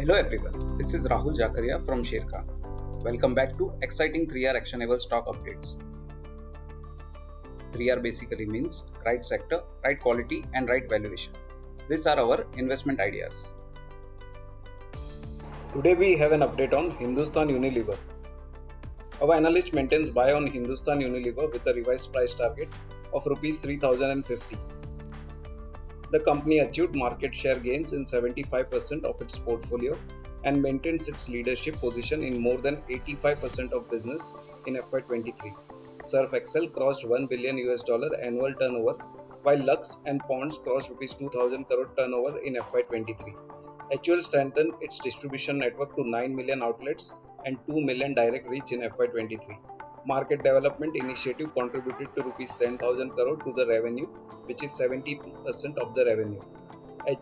Hello everyone, this is Rahul Jakaria from Sharekhan. Welcome back to exciting 3R actionable stock updates. 3R basically means right sector, right quality and right valuation. These are our investment ideas. Today we have an update on Hindustan Unilever. Our analyst maintains buy on Hindustan Unilever with a revised price target of Rs 3050. The company achieved market share gains in 75% of its portfolio and maintains its leadership position in more than 85% of business in FY23. Surf Excel crossed $1 billion annual turnover, while Lux and Ponds crossed Rs 2000 crore turnover in FY23. HUL strengthened its distribution network to 9 million outlets and 2 million direct reach in FY23. Market Development Initiative contributed to Rs 10,000 crore to the revenue, which is 70% of the revenue.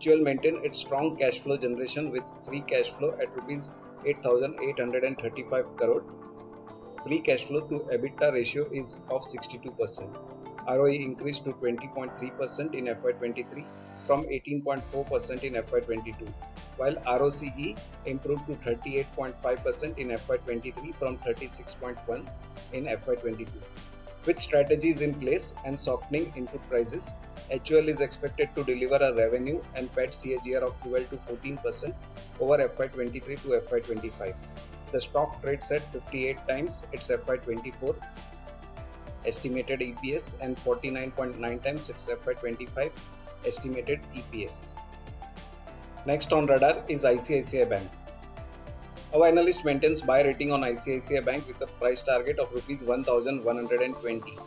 HUL maintained its strong cash flow generation with free cash flow at Rs 8,835 crore. Free cash flow to EBITDA ratio is of 62%. ROE increased to 20.3% in FY23 from 18.4% in FY22, while ROCE improved to 38.5% in FY23 from 36.1% in FY22. With strategies in place and softening input prices, HUL is expected to deliver a revenue and PAT CAGR of 12 to 14% over FY23 to FY25. The stock trades at 58 times its FY24 estimated EPS and 49.9 times its FY25 estimated EPS. Next on radar is ICICI Bank. Our analyst maintains buy rating on ICICI Bank with a price target of Rs 1120.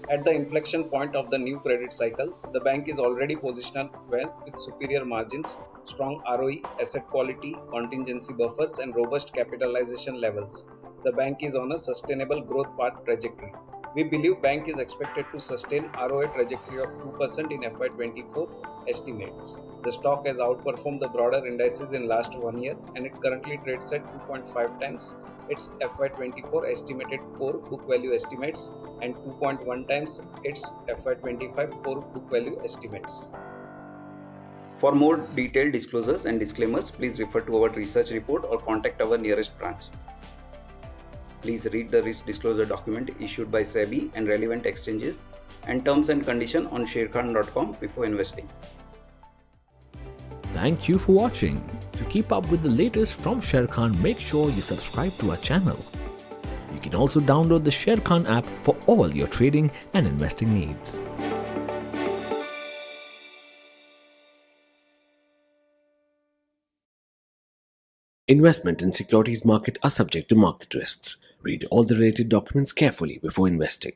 At the inflection point of the new credit cycle, the bank is already positioned well with superior margins, strong ROE, asset quality, contingency buffers, and robust capitalization levels. The bank is on a sustainable growth path trajectory. We believe bank is expected to sustain ROA trajectory of 2% in FY24 estimates. The stock has outperformed the broader indices in last 1 year and it currently trades at 2.5 times its FY24 estimated core book value estimates and 2.1 times its FY25 core book value estimates. For more detailed disclosures and disclaimers, please refer to our research report or contact our nearest branch. Please read the risk disclosure document issued by SEBI and relevant exchanges and terms and conditions on sharekhan.com before investing. Thank you for watching. To keep up with the latest from Sharekhan, make sure you subscribe to our channel. You can also download the Sharekhan app for all your trading and investing needs. Investment in securities market are subject to market risks. Read all the related documents carefully before investing.